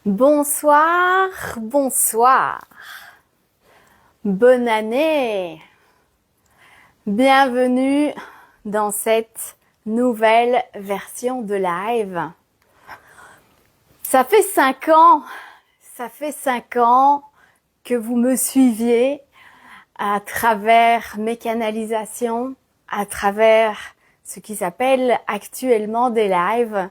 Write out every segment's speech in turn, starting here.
Bonsoir, bonsoir. Bonne année. Bienvenue dans cette nouvelle version de live. Ça fait 5 ans que vous me suiviez à travers mes canalisations, à travers ce qui s'appelle actuellement des lives.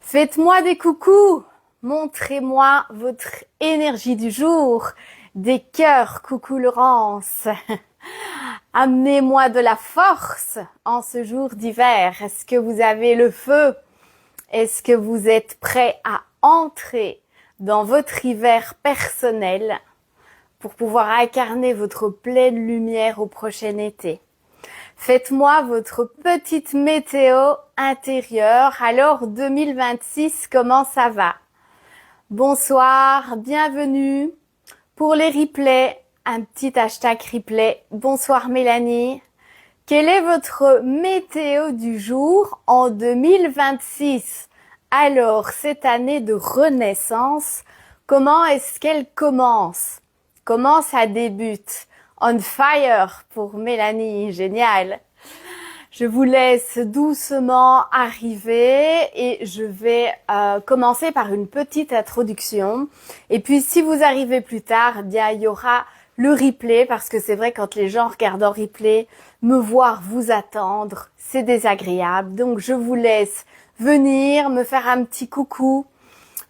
Faites-moi des coucous. Montrez-moi votre énergie du jour, des cœurs, coucou Laurence. Amenez-moi de la force en ce jour d'hiver. Est-ce que vous avez le feu? Est-ce que vous êtes prêts à entrer dans votre hiver personnel pour pouvoir incarner votre pleine lumière au prochain été? Faites-moi votre petite météo intérieure. Alors 2026, comment ça va? Bonsoir, bienvenue. Pour les replays, un petit hashtag replay. Bonsoir Mélanie. Quelle est votre météo du jour en 2026? Alors, cette année de renaissance, comment est-ce qu'elle commence? Comment ça débute? On fire pour Mélanie, génial. Je vous laisse doucement arriver et je vais commencer par une petite introduction. Et puis si vous arrivez plus tard, eh bien il y aura le replay parce que c'est vrai quand les gens regardent en replay, me voir vous attendre, c'est désagréable. Donc je vous laisse venir me faire un petit coucou,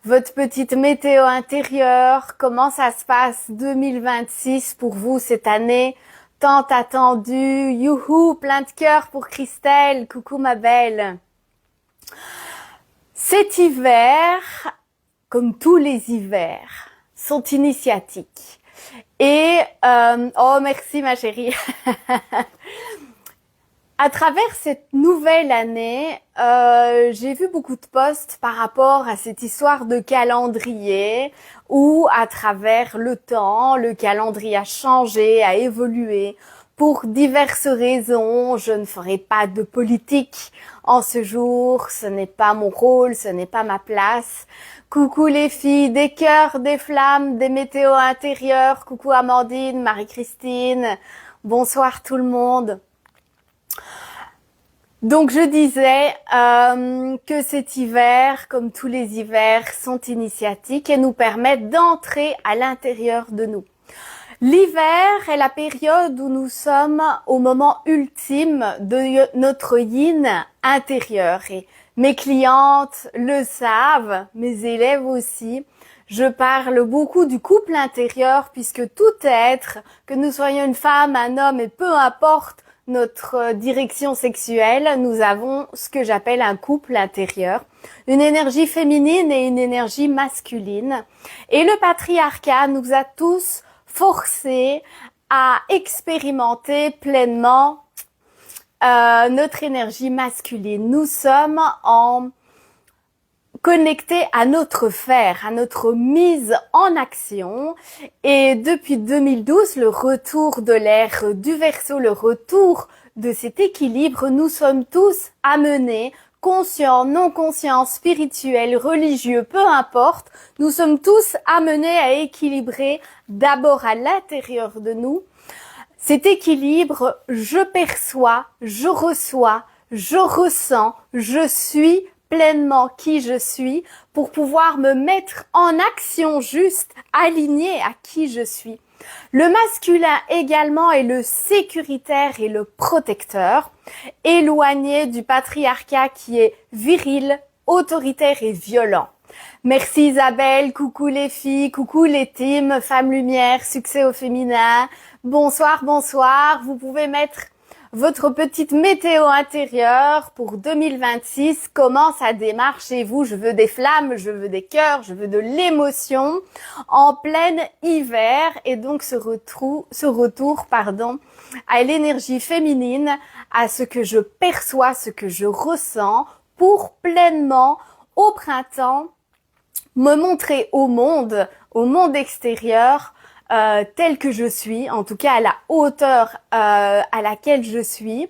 votre petite météo intérieure, comment ça se passe 2026 pour vous cette année tant attendu. Youhou, plein de cœur pour Christelle. Coucou ma belle. Cet hiver, comme tous les hivers, sont initiatiques. Et, oh merci ma chérie. À travers cette nouvelle année, j'ai vu beaucoup de posts par rapport à cette histoire de calendrier où à travers le temps, le calendrier a changé, a évolué pour diverses raisons. Je ne ferai pas de politique en ce jour, ce n'est pas mon rôle, ce n'est pas ma place. Coucou les filles, des cœurs, des flammes, des météos intérieurs. Coucou Amandine, Marie-Christine, bonsoir tout le monde. Donc je disais que cet hiver, comme tous les hivers, sont initiatiques et nous permettent d'entrer à l'intérieur de nous. L'hiver est la période où nous sommes au moment ultime de notre yin intérieur. Et mes clientes le savent, mes élèves aussi. Je parle beaucoup du couple intérieur puisque tout être, que nous soyons une femme, un homme et peu importe notre direction sexuelle, nous avons ce que j'appelle un couple intérieur, une énergie féminine et une énergie masculine. Et le patriarcat nous a tous forcés à expérimenter pleinement notre énergie masculine. Nous sommes connectés à notre faire, à notre mise en action. Et depuis 2012, le retour de l'ère du Verseau, le retour de cet équilibre, nous sommes tous amenés, conscients, non conscients, spirituels, religieux, peu importe, nous sommes tous amenés à équilibrer d'abord à l'intérieur de nous. Cet équilibre, je perçois, je reçois, je ressens, je suis pleinement qui je suis pour pouvoir me mettre en action juste, alignée à qui je suis. Le masculin également est le sécuritaire et le protecteur, éloigné du patriarcat qui est viril, autoritaire et violent. Merci Isabelle, coucou les filles, coucou les teams, Femmes Lumière, Succès au féminin. Bonsoir, bonsoir. Vous pouvez mettre votre petite météo intérieure pour 2026. Comment ça démarre chez vous? Je veux des flammes, je veux des cœurs, je veux de l'émotion en plein hiver. Et donc ce retour, à l'énergie féminine, à ce que je perçois, ce que je ressens pour pleinement au printemps me montrer au monde extérieur tel que je suis, en tout cas à la hauteur à laquelle je suis,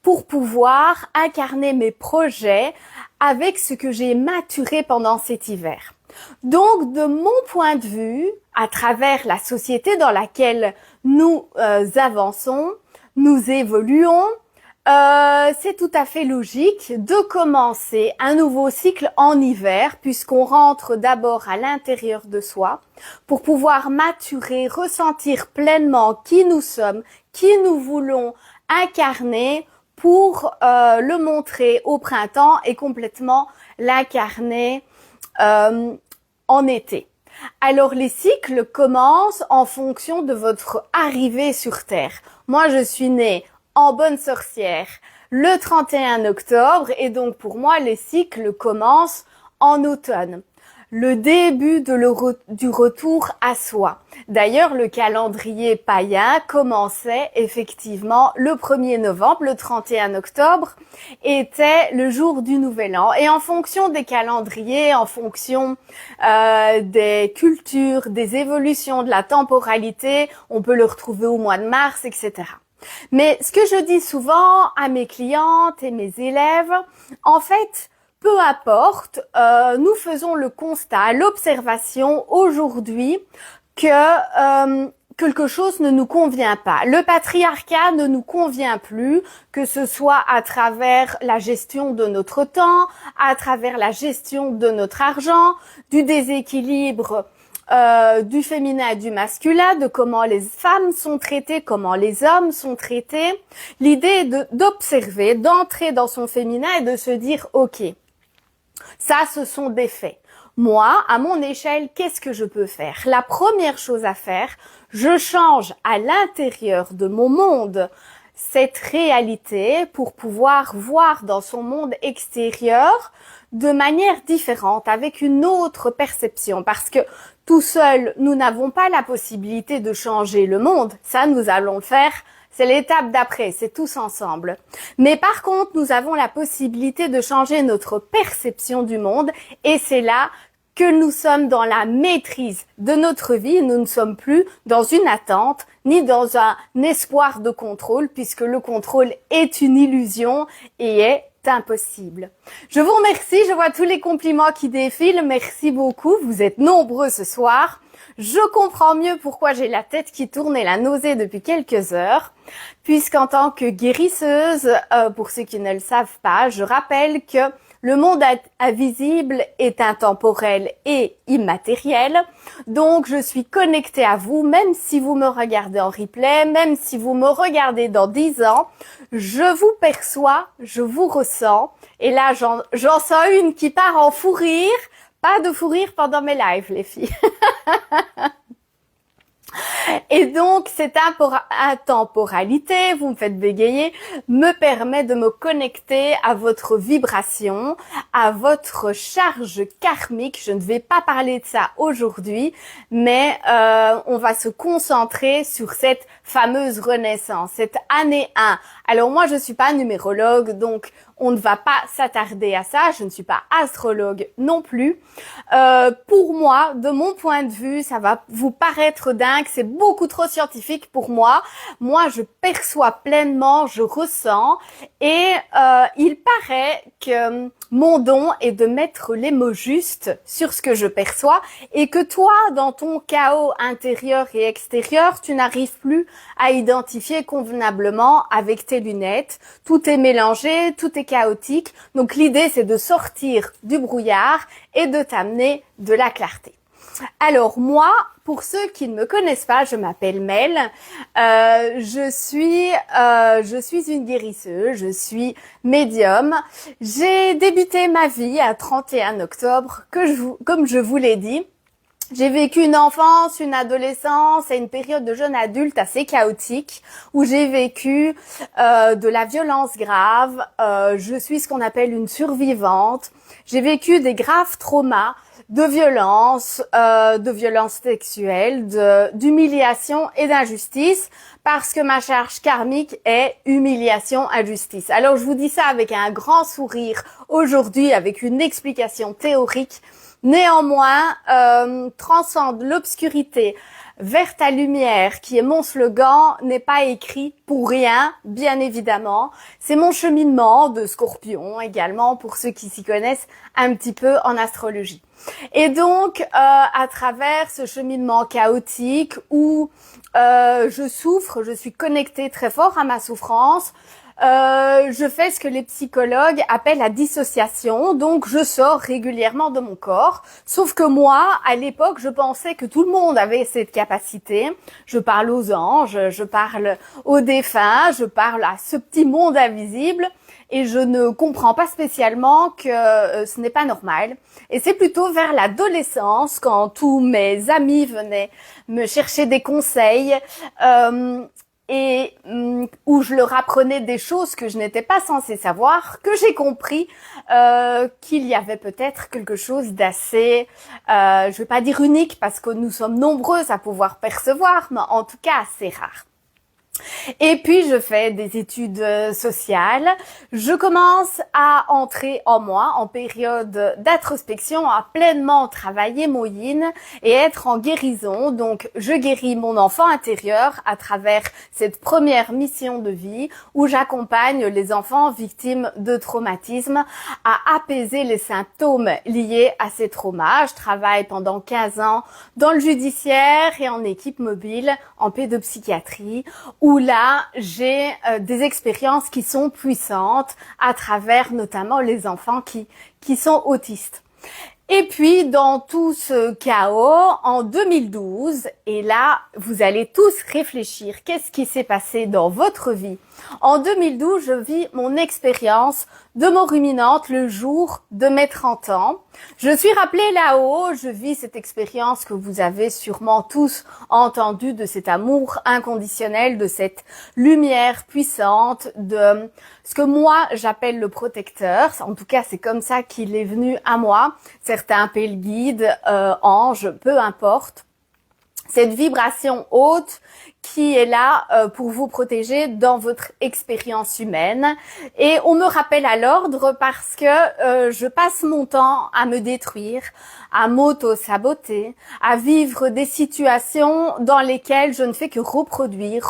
pour pouvoir incarner mes projets avec ce que j'ai maturé pendant cet hiver. Donc, de mon point de vue, à travers la société dans laquelle nous avançons, nous évoluons, c'est tout à fait logique de commencer un nouveau cycle en hiver puisqu'on rentre d'abord à l'intérieur de soi pour pouvoir maturer, ressentir pleinement qui nous sommes, qui nous voulons incarner pour le montrer au printemps et complètement l'incarner en été. Alors les cycles commencent en fonction de votre arrivée sur Terre. Moi, je suis née en bonne sorcière le 31 octobre et donc pour moi, les cycles commencent en automne. Le début du retour à soi. D'ailleurs, le calendrier païen commençait effectivement le 1er novembre, le 31 octobre était le jour du Nouvel An. Et en fonction des calendriers, en fonction des cultures, des évolutions de la temporalité, on peut le retrouver au mois de mars, etc. Mais ce que je dis souvent à mes clientes et mes élèves, en fait, peu importe, nous faisons le constat, l'observation aujourd'hui que quelque chose ne nous convient pas. Le patriarcat ne nous convient plus, que ce soit à travers la gestion de notre temps, à travers la gestion de notre argent, du déséquilibre du féminin et du masculin, de comment les femmes sont traitées, comment les hommes sont traités. L'idée est d'observer, d'entrer dans son féminin et de se dire « Ok, ça, ce sont des faits. Moi, à mon échelle, qu'est-ce que je peux faire ?» La première chose à faire, je change à l'intérieur de mon monde cette réalité pour pouvoir voir dans son monde extérieur de manière différente, avec une autre perception. Parce que tout seul, nous n'avons pas la possibilité de changer le monde. Ça, nous allons le faire. C'est l'étape d'après, c'est tous ensemble. Mais par contre, nous avons la possibilité de changer notre perception du monde et c'est là que nous sommes dans la maîtrise de notre vie. Nous ne sommes plus dans une attente ni dans un espoir de contrôle puisque le contrôle est une illusion et est impossible. Je vous remercie, je vois tous les compliments qui défilent. Merci beaucoup, vous êtes nombreux ce soir. Je comprends mieux pourquoi j'ai la tête qui tourne et la nausée depuis quelques heures, puisqu'en tant que guérisseuse, pour ceux qui ne le savent pas, je rappelle que le monde invisible est intemporel et immatériel, donc je suis connectée à vous, même si vous me regardez en replay, même si vous me regardez dans 10 ans, je vous perçois, je vous ressens, et là j'en sens une qui part en fou rire. Pas de fou rire pendant mes lives, les filles. Et donc, cette intemporalité, vous me faites bégayer, me permet de me connecter à votre vibration, à votre charge karmique. Je ne vais pas parler de ça aujourd'hui, mais on va se concentrer sur cette fameuse renaissance, cette année 1. Alors moi, je suis pas numérologue, donc on ne va pas s'attarder à ça. Je ne suis pas astrologue non plus. Pour moi, de mon point de vue, ça va vous paraître dingue. C'est beaucoup trop scientifique pour moi. Moi, je perçois pleinement, je ressens. Et il paraît que mon don est de mettre les mots justes sur ce que je perçois et que toi, dans ton chaos intérieur et extérieur, tu n'arrives plus à identifier convenablement avec tes lunettes. Tout est mélangé, tout est chaotique. Donc l'idée, c'est de sortir du brouillard et de t'amener de la clarté. Alors moi, pour ceux qui ne me connaissent pas, je m'appelle Mel. Je suis une guérisseuse, je suis médium. J'ai débuté ma vie à 31 octobre, comme je vous l'ai dit. J'ai vécu une enfance, une adolescence et une période de jeune adulte assez chaotique où j'ai vécu de la violence grave. Je suis ce qu'on appelle une survivante. J'ai vécu des graves traumas de violence sexuelle, d'humiliation et d'injustice parce que ma charge karmique est humiliation, injustice. Alors je vous dis ça avec un grand sourire aujourd'hui, avec une explication théorique. Néanmoins, transcende l'obscurité vers ta lumière, qui est mon slogan, n'est pas écrit pour rien, bien évidemment. C'est mon cheminement de Scorpion également, pour ceux qui s'y connaissent un petit peu en astrologie. Et donc, à travers ce cheminement chaotique où je souffre, je suis connectée très fort à ma souffrance, je fais ce que les psychologues appellent la dissociation, donc je sors régulièrement de mon corps. Sauf que moi, à l'époque, je pensais que tout le monde avait cette capacité. Je parle aux anges, je parle aux défunts, je parle à ce petit monde invisible. Et je ne comprends pas spécialement que ce n'est pas normal. Et c'est plutôt vers l'adolescence, quand tous mes amis venaient me chercher des conseils, où je leur apprenais des choses que je n'étais pas censée savoir, que j'ai compris qu'il y avait peut-être quelque chose d'assez, je vais pas dire unique parce que nous sommes nombreux à pouvoir percevoir, mais en tout cas assez rare. Et puis, je fais des études sociales. Je commence à entrer en moi, en période d'introspection, à pleinement travailler mon yin et être en guérison. Donc, je guéris mon enfant intérieur à travers cette première mission de vie où j'accompagne les enfants victimes de traumatismes à apaiser les symptômes liés à ces traumas. Je travaille pendant 15 ans dans le judiciaire et en équipe mobile, en pédopsychiatrie, où là, j'ai des expériences qui sont puissantes à travers notamment les enfants qui sont autistes. Et puis, dans tout ce chaos, en 2012, et là, vous allez tous réfléchir, qu'est-ce qui s'est passé dans votre vie? En 2012, je vis mon expérience de mort ruminante le jour de mes 30 ans. Je suis rappelée là-haut, je vis cette expérience que vous avez sûrement tous entendue de cet amour inconditionnel, de cette lumière puissante, de ce que moi j'appelle le protecteur. En tout cas, c'est comme ça qu'il est venu à moi. Certains appellent guide, ange, peu importe. Cette vibration haute qui est là pour vous protéger dans votre expérience humaine. Et on me rappelle à l'ordre parce que je passe mon temps à me détruire, à m'auto-saboter, à vivre des situations dans lesquelles je ne fais que reproduire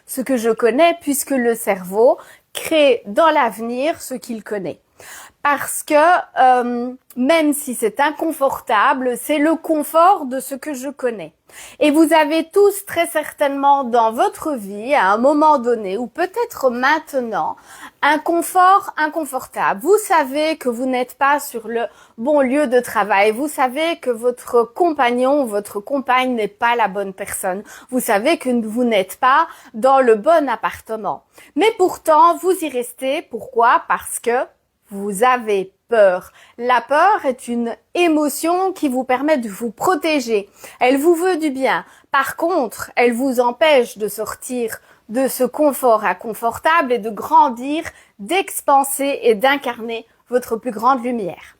ce que je connais, puisque le cerveau crée dans l'avenir ce qu'il connaît. Parce que même si c'est inconfortable, c'est le confort de ce que je connais. Et vous avez tous très certainement dans votre vie, à un moment donné, ou peut-être maintenant, un confort inconfortable. Vous savez que vous n'êtes pas sur le bon lieu de travail. Vous savez que votre compagnon ou votre compagne n'est pas la bonne personne. Vous savez que vous n'êtes pas dans le bon appartement. Mais pourtant, vous y restez. Pourquoi? Parce que vous avez peur. La peur est une émotion qui vous permet de vous protéger. Elle vous veut du bien. Par contre, elle vous empêche de sortir de ce confort inconfortable et de grandir, d'expanser et d'incarner votre plus grande lumière.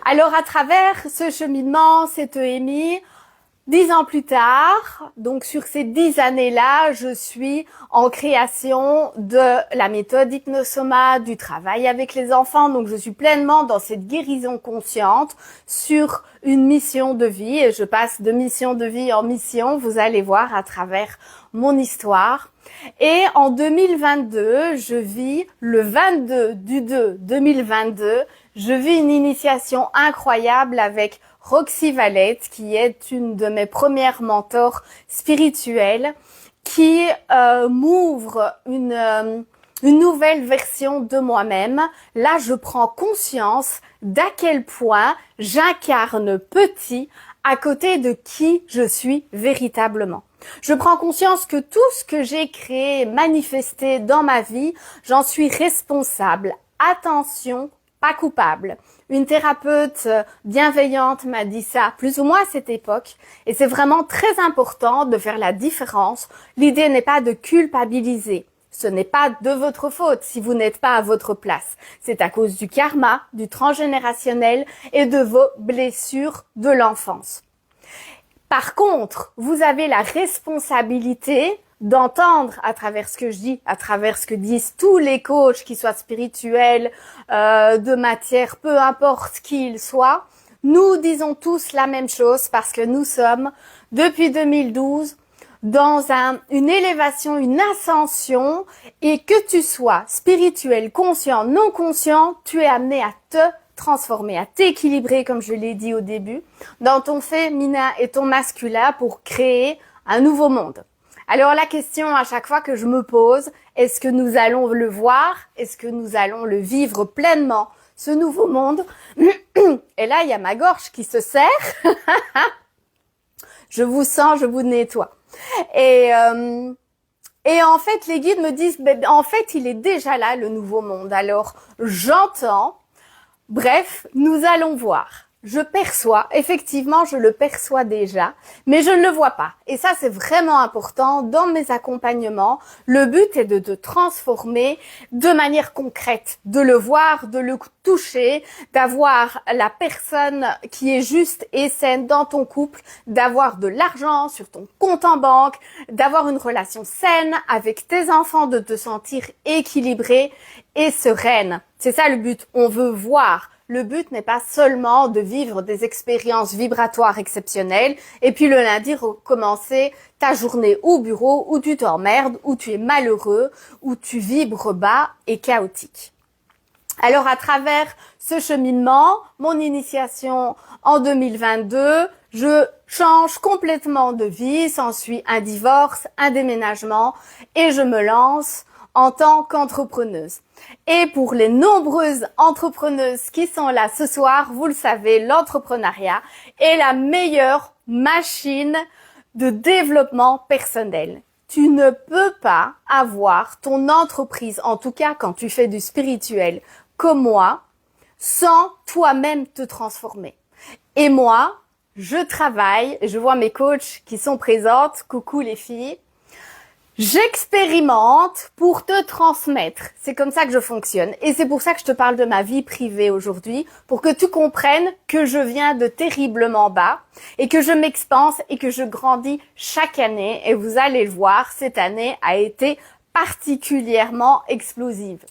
Alors, à travers ce cheminement, cette EMI, 10 ans plus tard, donc sur ces 10 années-là, je suis en création de la méthode Hypnosoma, du travail avec les enfants. Donc je suis pleinement dans cette guérison consciente sur une mission de vie. Et je passe de mission de vie en mission, vous allez voir à travers mon histoire. Et en 2022, je vis le 22/2/2022, je vis une initiation incroyable avec Roxy Valette, qui est une de mes premières mentors spirituelles, qui m'ouvre une nouvelle version de moi-même. Là, je prends conscience d'à quel point j'incarne petit à côté de qui je suis véritablement. Je prends conscience que tout ce que j'ai créé, manifesté dans ma vie, j'en suis responsable. Attention, pas coupable. Une thérapeute bienveillante m'a dit ça plus ou moins à cette époque et c'est vraiment très important de faire la différence. L'idée n'est pas de culpabiliser. Ce n'est pas de votre faute si vous n'êtes pas à votre place. C'est à cause du karma, du transgénérationnel et de vos blessures de l'enfance. Par contre, vous avez la responsabilité d'entendre à travers ce que je dis, à travers ce que disent tous les coachs, qu'ils soient spirituels, de matière, peu importe qui ils soient. Nous disons tous la même chose parce que nous sommes, depuis 2012, dans une élévation, une ascension, et que tu sois spirituel, conscient, non conscient, tu es amené à te transformer, à t'équilibrer, comme je l'ai dit au début, dans ton féminin et ton masculin pour créer un nouveau monde. Alors la question à chaque fois que je me pose, est-ce que nous allons le voir? Est-ce que nous allons le vivre pleinement, ce nouveau monde? Et là, il y a ma gorge qui se serre. Je vous sens, je vous nettoie. Et en fait, les guides me disent, en fait, il est déjà là, le nouveau monde. Alors, j'entends. Bref, nous allons voir. Je perçois, effectivement, je le perçois déjà, mais je ne le vois pas. Et ça, c'est vraiment important dans mes accompagnements. Le but est de te transformer de manière concrète, de le voir, de le toucher, d'avoir la personne qui est juste et saine dans ton couple, d'avoir de l'argent sur ton compte en banque, d'avoir une relation saine avec tes enfants, de te sentir équilibrée et sereine. C'est ça le but. On veut voir. Le but n'est pas seulement de vivre des expériences vibratoires exceptionnelles et puis le lundi recommencer ta journée au bureau où tu t'emmerdes, où tu es malheureux, où tu vibres bas et chaotique. Alors à travers ce cheminement, mon initiation en 2022, je change complètement de vie, s'ensuit un divorce, un déménagement et je me lance en tant qu'entrepreneuse. Et pour les nombreuses entrepreneuses qui sont là ce soir, vous le savez, l'entrepreneuriat est la meilleure machine de développement personnel. Tu ne peux pas avoir ton entreprise, en tout cas quand tu fais du spirituel comme moi, sans toi-même te transformer. Et moi, je travaille, je vois mes coachs qui sont présentes, coucou les filles, j'expérimente pour te transmettre. C'est comme ça que je fonctionne. Et c'est pour ça que je te parle de ma vie privée aujourd'hui, pour que tu comprennes que je viens de terriblement bas et que je m'expanse et que je grandis chaque année. Et vous allez le voir, cette année a été particulièrement explosive.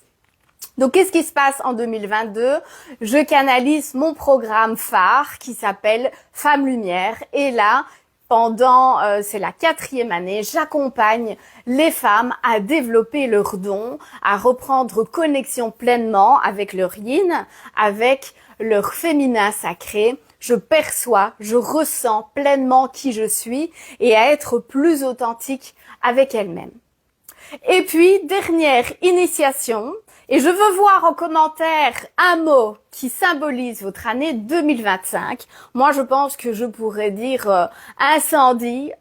Donc, qu'est-ce qui se passe en 2022? Je canalise mon programme phare qui s'appelle Femme Lumière. Et là, pendant, c'est la 4e année, j'accompagne les femmes à développer leurs dons, à reprendre connexion pleinement avec leur yin, avec leur féminin sacré. Je perçois, je ressens pleinement qui je suis et à être plus authentique avec elles-mêmes. Et puis, dernière initiation, et je veux voir en commentaire un mot qui symbolise votre année 2025. Moi, je pense que je pourrais dire incendie.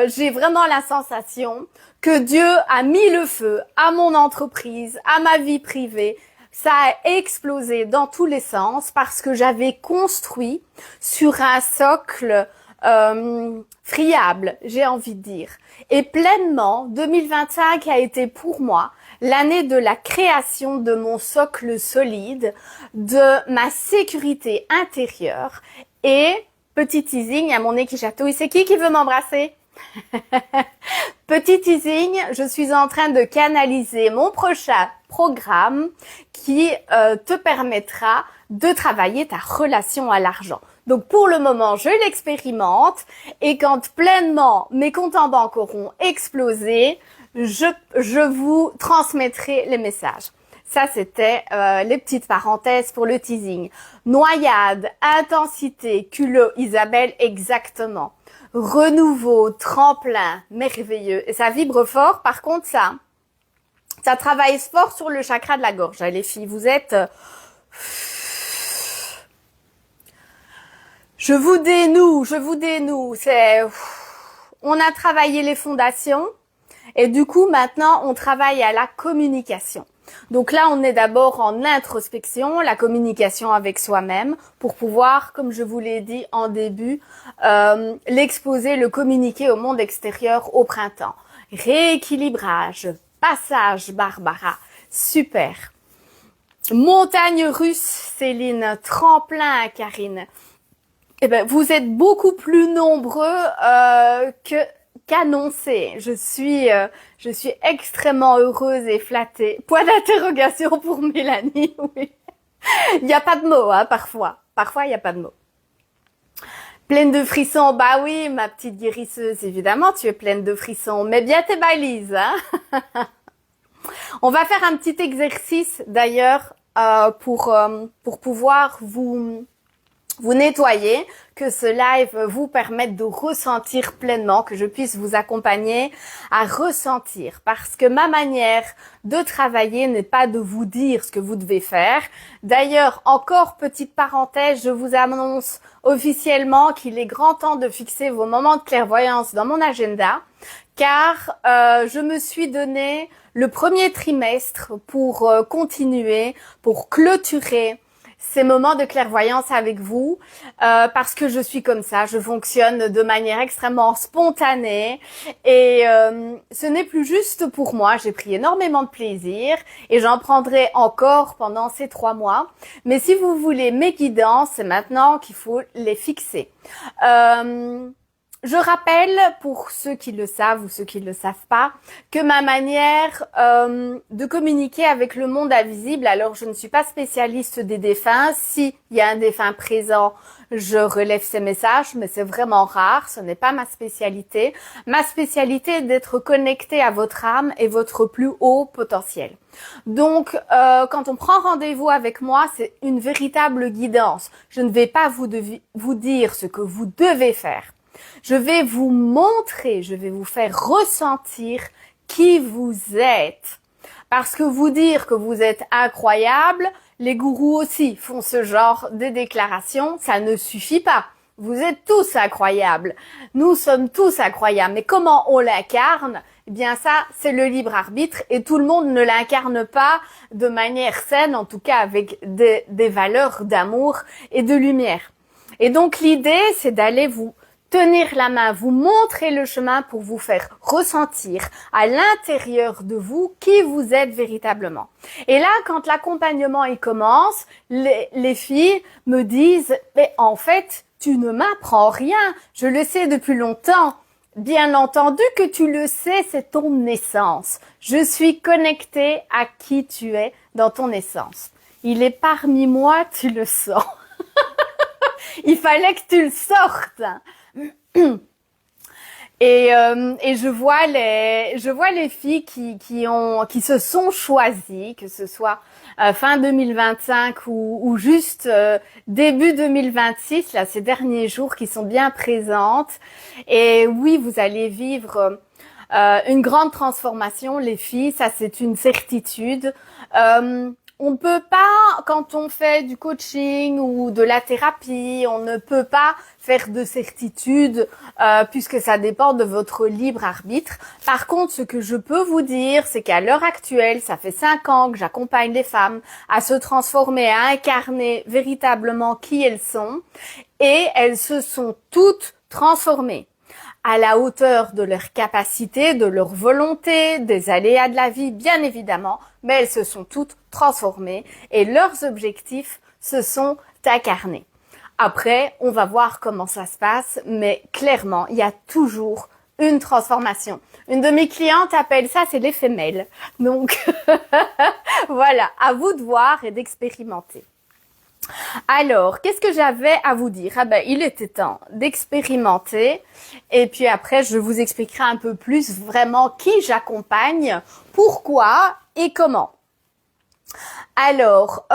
J'ai vraiment la sensation que Dieu a mis le feu à mon entreprise, à ma vie privée. Ça a explosé dans tous les sens parce que j'avais construit sur un socle friable, j'ai envie de dire. Et pleinement, 2025 a été pour moi l'année de la création de mon socle solide, de ma sécurité intérieure et, petit teasing, il y a mon nez qui chatouille, c'est qui veut m'embrasser? Petit teasing, je suis en train de canaliser mon prochain programme qui te permettra de travailler ta relation à l'argent. Donc pour le moment, je l'expérimente et quand pleinement mes comptes en banque auront explosé, je vous transmettrai les messages. Ça, c'était les petites parenthèses pour le teasing. Noyade, intensité, culot, Isabelle, exactement. Renouveau, tremplin, merveilleux. Et ça vibre fort. Par contre, ça travaille fort sur le chakra de la gorge. Les filles, vous êtes... Je vous dénoue. On a travaillé les fondations et du coup, maintenant, on travaille à la communication. Donc là, on est d'abord en introspection, la communication avec soi-même pour pouvoir, comme je vous l'ai dit en début, l'exposer, le communiquer au monde extérieur au printemps. Rééquilibrage, passage, Barbara, super. Montagne russe, Céline, tremplin, Karine. Eh ben, vous êtes beaucoup plus nombreux qu'annoncé. Je suis extrêmement heureuse et flattée. Point d'interrogation pour Mélanie, oui. Il n'y a pas de mots, hein, parfois. Parfois, il n'y a pas de mots. Pleine de frissons, bah oui, ma petite guérisseuse, évidemment, tu es pleine de frissons. Mets bien tes balises, hein. On va faire un petit exercice, d'ailleurs, pour pouvoir vous nettoyer, que ce live vous permette de ressentir pleinement, que je puisse vous accompagner à ressentir. Parce que ma manière de travailler n'est pas de vous dire ce que vous devez faire. D'ailleurs, encore petite parenthèse, je vous annonce officiellement qu'il est grand temps de fixer vos moments de clairvoyance dans mon agenda, car je me suis donné le premier trimestre pour continuer, pour clôturer ces moments de clairvoyance avec vous, parce que je suis comme ça, je fonctionne de manière extrêmement spontanée et ce n'est plus juste pour moi, j'ai pris énormément de plaisir et j'en prendrai encore pendant ces 3 mois. Mais si vous voulez mes guidances, c'est maintenant qu'il faut les fixer. Je rappelle, pour ceux qui le savent ou ceux qui ne le savent pas, que ma manière de communiquer avec le monde invisible, alors je ne suis pas spécialiste des défunts, s'il y a un défunt présent, je relève ces messages, mais c'est vraiment rare, ce n'est pas ma spécialité. Ma spécialité est d'être connectée à votre âme et votre plus haut potentiel. Donc, quand on prend rendez-vous avec moi, c'est une véritable guidance. Je ne vais pas vous dire ce que vous devez faire. Je vais vous montrer, je vais vous faire ressentir qui vous êtes. Parce que vous dire que vous êtes incroyable, les gourous aussi font ce genre de déclaration, ça ne suffit pas. Vous êtes tous incroyables. Nous sommes tous incroyables. Mais comment on l'incarne? Eh bien ça, c'est le libre arbitre et tout le monde ne l'incarne pas de manière saine, en tout cas avec des valeurs d'amour et de lumière. Et donc l'idée, c'est d'aller vous tenir la main, vous montrer le chemin pour vous faire ressentir à l'intérieur de vous qui vous êtes véritablement. Et là, quand l'accompagnement il commence, les filles me disent « Mais en fait, tu ne m'apprends rien, je le sais depuis longtemps. » Bien entendu que tu le sais, c'est ton essence. Je suis connectée à qui tu es dans ton essence. Il est parmi moi, tu le sens. Il fallait que tu le sortes. Et je vois les filles qui se sont choisies, que ce soit fin 2025 ou juste début 2026, là ces derniers jours, qui sont bien présentes. Et oui, vous allez vivre une grande transformation, les filles, ça c'est une certitude. On ne peut pas, quand on fait du coaching ou de la thérapie, on ne peut pas faire de certitude puisque ça dépend de votre libre arbitre. Par contre, ce que je peux vous dire, c'est qu'à l'heure actuelle, ça fait 5 ans que j'accompagne les femmes à se transformer, à incarner véritablement qui elles sont et elles se sont toutes transformées à la hauteur de leur capacité, de leur volonté, des aléas de la vie, bien évidemment, mais elles se sont toutes transformées et leurs objectifs se sont incarnés. Après, on va voir comment ça se passe, mais clairement, il y a toujours une transformation. Une de mes clientes appelle ça, c'est l'effet Mel. Donc, voilà, à vous de voir et d'expérimenter. Alors, qu'est-ce que j'avais à vous dire? Ah ben, il était temps d'expérimenter et puis après, je vous expliquerai un peu plus vraiment qui j'accompagne, pourquoi et comment. Alors,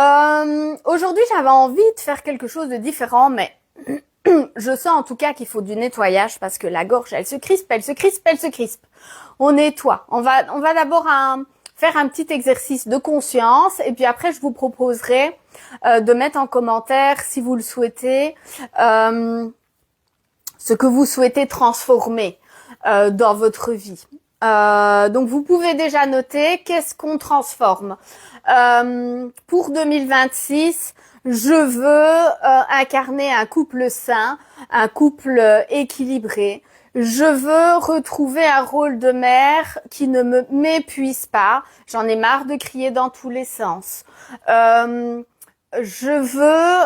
aujourd'hui, j'avais envie de faire quelque chose de différent, mais je sens en tout cas qu'il faut du nettoyage parce que la gorge, elle se crispe, elle se crispe, elle se crispe. On nettoie. On va d'abord faire un petit exercice de conscience et puis après, je vous proposerai de mettre en commentaire, si vous le souhaitez, ce que vous souhaitez transformer dans votre vie. Donc, vous pouvez déjà noter qu'est-ce qu'on transforme. Pour 2026, je veux incarner un couple sain, un couple équilibré. Je veux retrouver un rôle de mère qui ne m'épuise pas. J'en ai marre de crier dans tous les sens. Je veux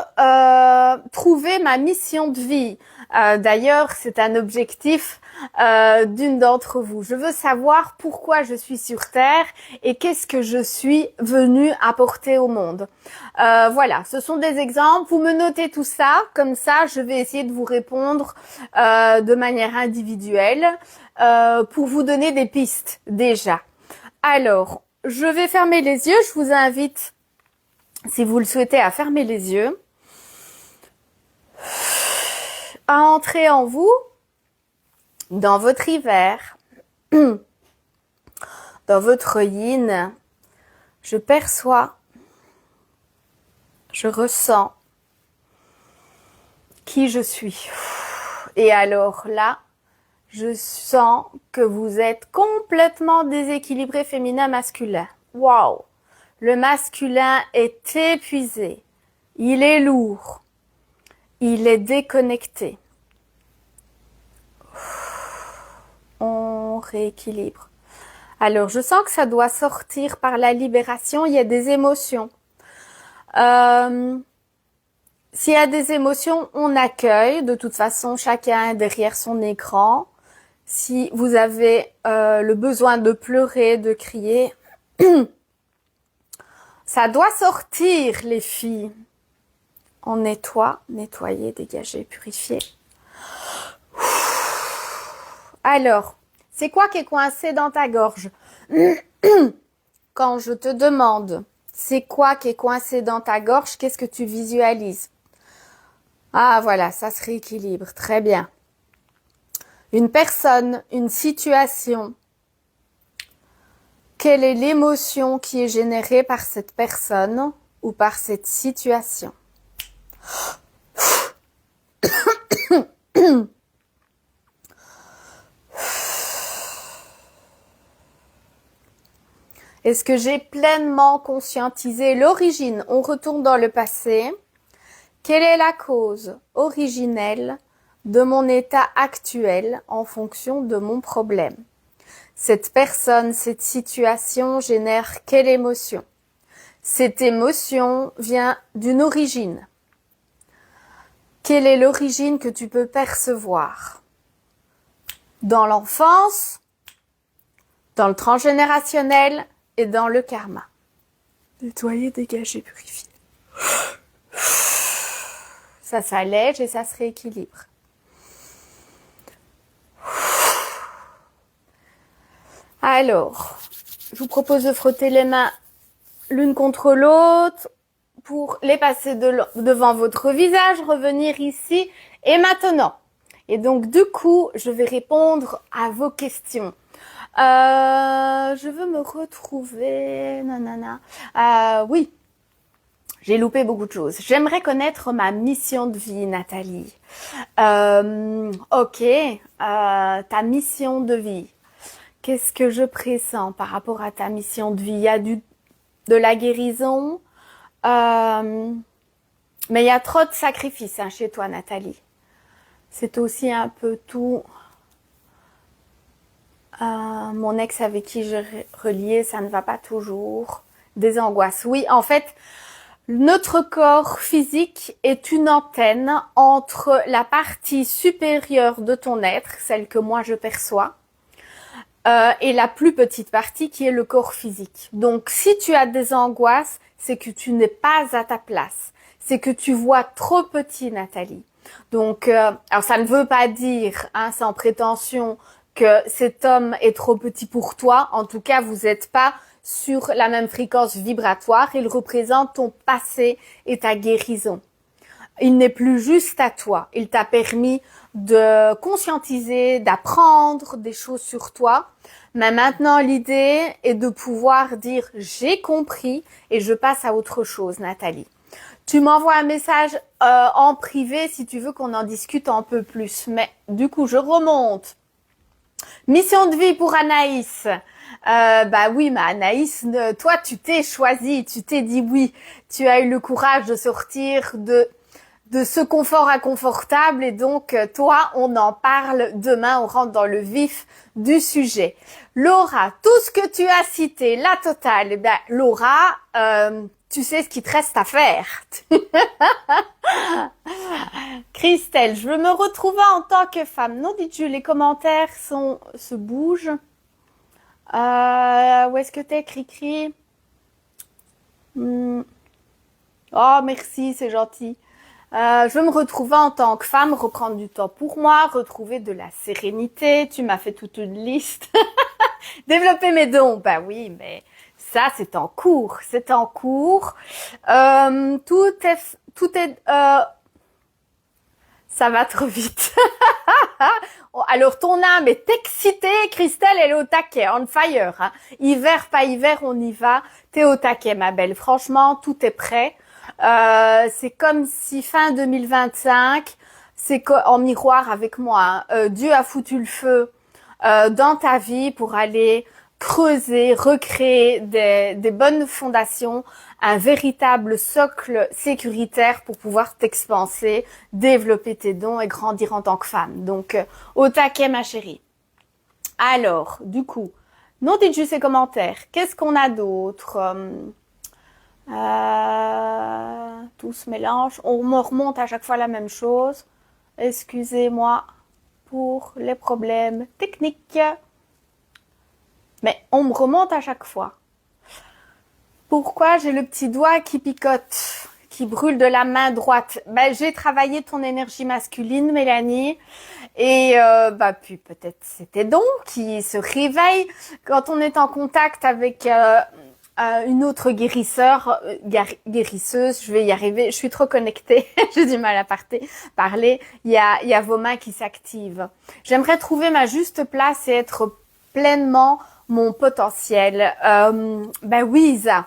trouver ma mission de vie. D'ailleurs, c'est un objectif d'une d'entre vous. Je veux savoir pourquoi je suis sur Terre et qu'est-ce que je suis venue apporter au monde. Voilà, ce sont des exemples. Vous me notez tout ça, comme ça, je vais essayer de vous répondre de manière individuelle pour vous donner des pistes déjà. Alors, je vais fermer les yeux. Je vous invite si vous le souhaitez, à fermer les yeux, à entrer en vous, dans votre hiver, dans votre yin. Je perçois, je ressens qui je suis. Et alors là, je sens que vous êtes complètement déséquilibré féminin-masculin. Waouh! Le masculin est épuisé, il est lourd, il est déconnecté. On rééquilibre. Alors, je sens que ça doit sortir par la libération. Il y a des émotions. S'il y a des émotions, on accueille. De toute façon, chacun est derrière son écran. Si vous avez le besoin de pleurer, de crier, ça doit sortir, les filles. On nettoie, nettoyer, dégager, purifier. Alors, c'est quoi qui est coincé dans ta gorge? Quand je te demande, c'est quoi qui est coincé dans ta gorge, qu'est-ce que tu visualises? Ah, voilà, ça se rééquilibre. Très bien. Une personne, une situation. Quelle est l'émotion qui est générée par cette personne ou par cette situation? Est-ce que j'ai pleinement conscientisé l'origine? On retourne dans le passé. Quelle est la cause originelle de mon état actuel en fonction de mon problème? Cette personne, cette situation génère quelle émotion? Cette émotion vient d'une origine. Quelle est l'origine que tu peux percevoir? Dans l'enfance, dans le transgénérationnel et dans le karma. Nettoyer, dégager, purifier. Ça s'allège et ça se rééquilibre. Alors, je vous propose de frotter les mains l'une contre l'autre pour les passer devant votre visage, revenir ici et maintenant. Et donc, du coup, je vais répondre à vos questions. Je veux me retrouver, nanana. Oui, j'ai loupé beaucoup de choses. J'aimerais connaître ma mission de vie, Nathalie. Ok, ta mission de vie. Qu'est-ce que je pressens par rapport à ta mission de vie? Il y a de la guérison, mais il y a trop de sacrifices chez toi, Nathalie. C'est aussi un peu tout. Mon ex avec qui je reliais, ça ne va pas toujours. Des angoisses. Oui, en fait, notre corps physique est une antenne entre la partie supérieure de ton être, celle que moi je perçois, et la plus petite partie qui est le corps physique. Donc, si tu as des angoisses, c'est que tu n'es pas à ta place. C'est que tu vois trop petit, Nathalie. Donc, alors ça ne veut pas dire, sans prétention, que cet homme est trop petit pour toi. En tout cas, vous n'êtes pas sur la même fréquence vibratoire. Il représente ton passé et ta guérison. Il n'est plus juste à toi. Il t'a permis de conscientiser, d'apprendre des choses sur toi. Mais maintenant, l'idée est de pouvoir dire « j'ai compris » et je passe à autre chose, Nathalie. Tu m'envoies un message en privé si tu veux qu'on en discute un peu plus. Mais du coup, je remonte. Mission de vie pour Anaïs. Bah oui, mais Anaïs, toi, tu t'es choisie, tu t'es dit oui. Tu as eu le courage de sortir de ce confort inconfortable et donc toi, on en parle demain, on rentre dans le vif du sujet. Laura, tout ce que tu as cité, la totale, ben Laura, tu sais ce qu'il te reste à faire. Christelle, je veux me retrouver en tant que femme. Non, dis-tu, les commentaires se bougent. Où est-ce que t'es, Cricri? Oh, merci, c'est gentil. Je veux me retrouver en tant que femme, reprendre du temps pour moi, retrouver de la sérénité. Tu m'as fait toute une liste. Développer mes dons, bah oui, mais Ça, c'est en cours. C'est en cours. Tout est. Ça va trop vite. Alors, ton âme est excitée. Christelle, elle est au taquet, on fire. Hein. Hiver, pas hiver, on y va. T'es au taquet, ma belle. Franchement, tout est prêt. C'est comme si fin 2025, c'est en miroir avec moi. Hein, Dieu a foutu le feu dans ta vie pour aller creuser, recréer des bonnes fondations, un véritable socle sécuritaire pour pouvoir t'expanser, développer tes dons et grandir en tant que femme. Donc, au taquet, ma chérie. Alors, du coup, non, dites juste les commentaires. Qu'est-ce qu'on a d'autre Tout se mélange. On me remonte à chaque fois la même chose. Excusez-moi pour les problèmes techniques. Mais on me remonte à chaque fois. Pourquoi j'ai le petit doigt qui picote, qui brûle de la main droite? J'ai travaillé ton énergie masculine, Mélanie. Et puis peut-être c'est tes dons qui se réveillent quand on est en contact avec une autre guérisseuse. Je vais y arriver. Je suis trop connectée. J'ai du mal à parler. Il y a vos mains qui s'activent. J'aimerais trouver ma juste place et être pleinement mon potentiel. Oui, Isa.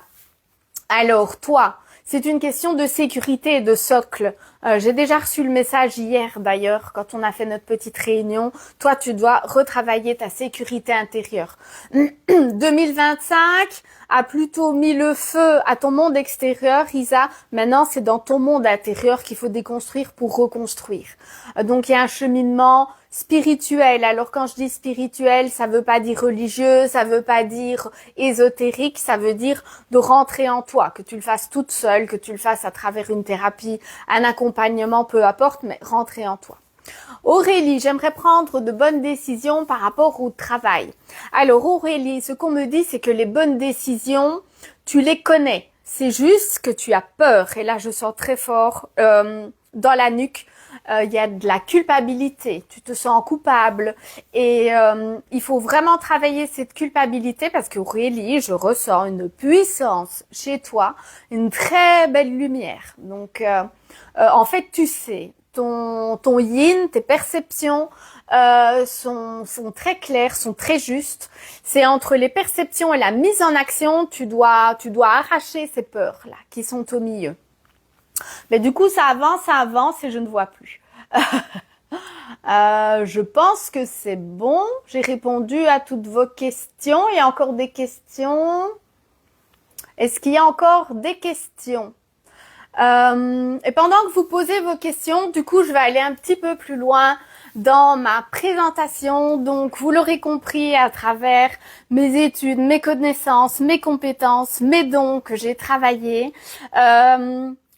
Alors, toi, c'est une question de sécurité et de socle. J'ai déjà reçu le message hier, d'ailleurs, quand on a fait notre petite réunion. Toi, tu dois retravailler ta sécurité intérieure. 2025 a plutôt mis le feu à ton monde extérieur, Isa. Maintenant, c'est dans ton monde intérieur qu'il faut déconstruire pour reconstruire. Donc, il y a un cheminement spirituel. Alors quand je dis spirituel, ça veut pas dire religieux, ça veut pas dire ésotérique, ça veut dire de rentrer en toi, que tu le fasses toute seule, que tu le fasses à travers une thérapie, un accompagnement, peu importe, mais rentrer en toi. Aurélie, j'aimerais prendre de bonnes décisions par rapport au travail. Alors Aurélie, ce qu'on me dit, c'est que les bonnes décisions, tu les connais. C'est juste que tu as peur. Et là, je sens très fort dans la nuque. Il y a de la culpabilité, tu te sens coupable et il faut vraiment travailler cette culpabilité parce que Aurélie, je ressens une puissance chez toi, une très belle lumière. Donc, en fait, tu sais, ton yin, tes perceptions sont très claires, sont très justes. C'est entre les perceptions et la mise en action, tu dois arracher ces peurs-là qui sont au milieu. Mais du coup, ça avance et je ne vois plus. Je pense que c'est bon. J'ai répondu à toutes vos questions. Il y a encore des questions. Est-ce qu'il y a encore des questions? Et pendant que vous posez vos questions, du coup, je vais aller un petit peu plus loin dans ma présentation. Donc, vous l'aurez compris à travers mes études, mes connaissances, mes compétences, mes dons que j'ai travaillés.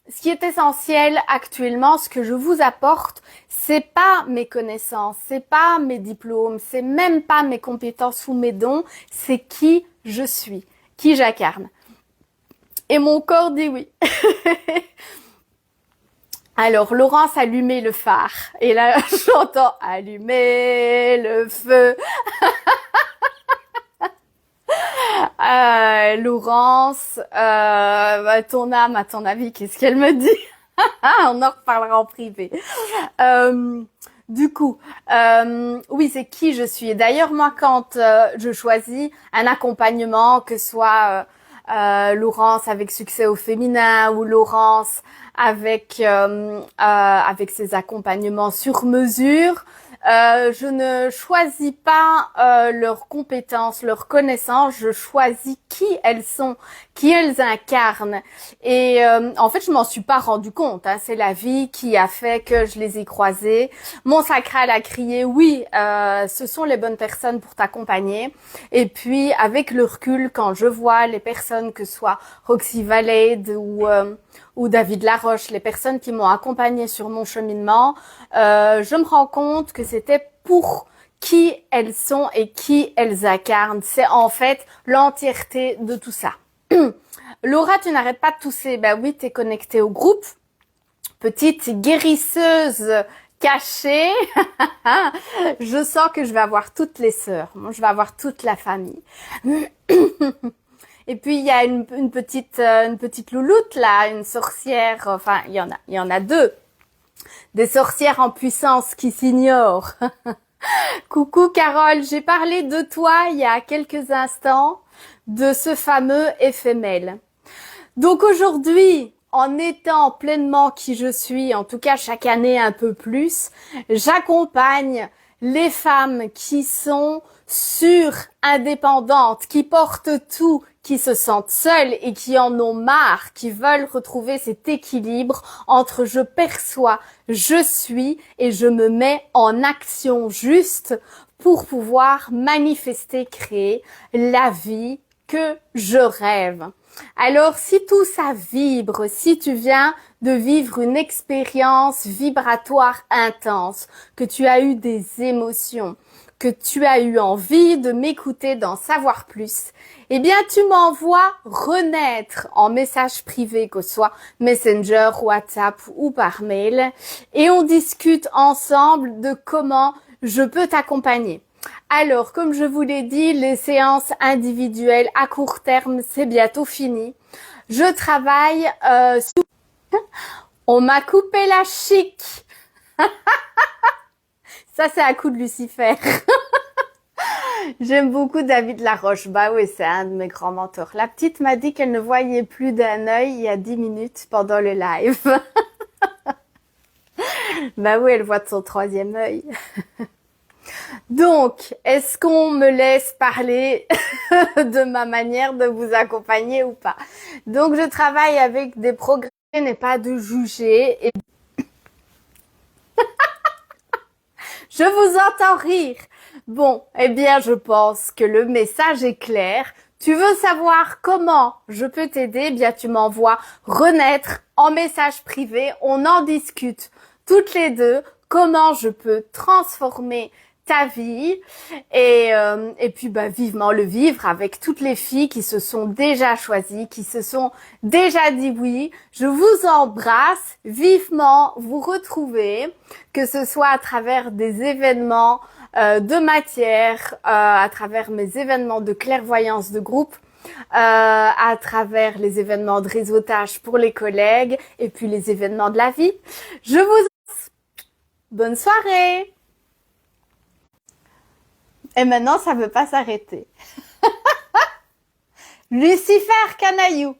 Ce qui est essentiel actuellement, ce que je vous apporte, c'est pas mes connaissances, c'est pas mes diplômes, c'est même pas mes compétences ou mes dons, c'est qui je suis, qui j'incarne. Et mon corps dit oui. Alors, Laurence, allumez le phare. Et là, j'entends allumer le feu. Laurence, ton âme, à ton avis, qu'est-ce qu'elle me dit? On en reparlera en privé. Du coup, oui, c'est qui je suis. Et d'ailleurs, moi, quand je choisis un accompagnement, que ce soit Laurence avec succès au féminin ou Laurence avec ses accompagnements sur mesure, je ne choisis pas leurs compétences, leurs connaissances, je choisis qui elles sont, qui elles incarnent. Et en fait, je m'en suis pas rendu compte. Hein. C'est la vie qui a fait que je les ai croisées. Mon sacral a crié oui, ce sont les bonnes personnes pour t'accompagner. Et puis, avec le recul, quand je vois les personnes, que ce soit Roxy Valade ou David Laroche, les personnes qui m'ont accompagnée sur mon cheminement, je me rends compte que c'était pour qui elles sont et qui elles incarnent. C'est en fait l'entièreté de tout ça. Laura, tu n'arrêtes pas de tousser. Ben oui, t'es connectée au groupe. Petite guérisseuse cachée. Je sens que je vais avoir toutes les sœurs. Je vais avoir toute la famille. Et puis il y a une petite louloute là, une sorcière. Enfin, il y en a deux, des sorcières en puissance qui s'ignorent. Coucou Carole, j'ai parlé de toi il y a quelques instants, de ce fameux éphémère. Donc aujourd'hui, en étant pleinement qui je suis, en tout cas chaque année un peu plus, j'accompagne les femmes qui sont indépendantes, qui portent tout, qui se sentent seules et qui en ont marre, qui veulent retrouver cet équilibre entre je perçois, je suis et je me mets en action juste pour pouvoir manifester, créer la vie que je rêve. Alors, si tout ça vibre, si tu viens de vivre une expérience vibratoire intense, que tu as eu des émotions, que tu as eu envie de m'écouter, d'en savoir plus, eh bien, tu m'envoies renaître en message privé, que ce soit Messenger, WhatsApp ou par mail, et on discute ensemble de comment je peux t'accompagner. Alors, comme je vous l'ai dit, les séances individuelles à court terme, c'est bientôt fini. Je travaille On m'a coupé la chic. Ça, c'est un coup de Lucifer. J'aime beaucoup David Laroche. Bah oui, c'est un de mes grands mentors. La petite m'a dit qu'elle ne voyait plus d'un œil il y a 10 minutes pendant le live. Bah oui, elle voit de son troisième œil. Donc, est-ce qu'on me laisse parler de ma manière de vous accompagner ou pas? Donc, je travaille avec des progrès, n'est pas de juger. Et je vous entends rire. Bon, eh bien, je pense que le message est clair. Tu veux savoir comment je peux t'aider? Eh bien, tu m'envoies renaître en message privé. On en discute toutes les deux. Comment je peux transformer ta vie et puis vivement le vivre avec toutes les filles qui se sont déjà choisies, qui se sont déjà dit oui. Je vous embrasse vivement, vous retrouver, que ce soit à travers des événements de matière, à travers mes événements de clairvoyance de groupe, à travers les événements de réseautage pour les collègues et puis les événements de la vie. Je vous embrasse. Bonne soirée. Et maintenant, ça veut pas s'arrêter. Lucifer canaillou.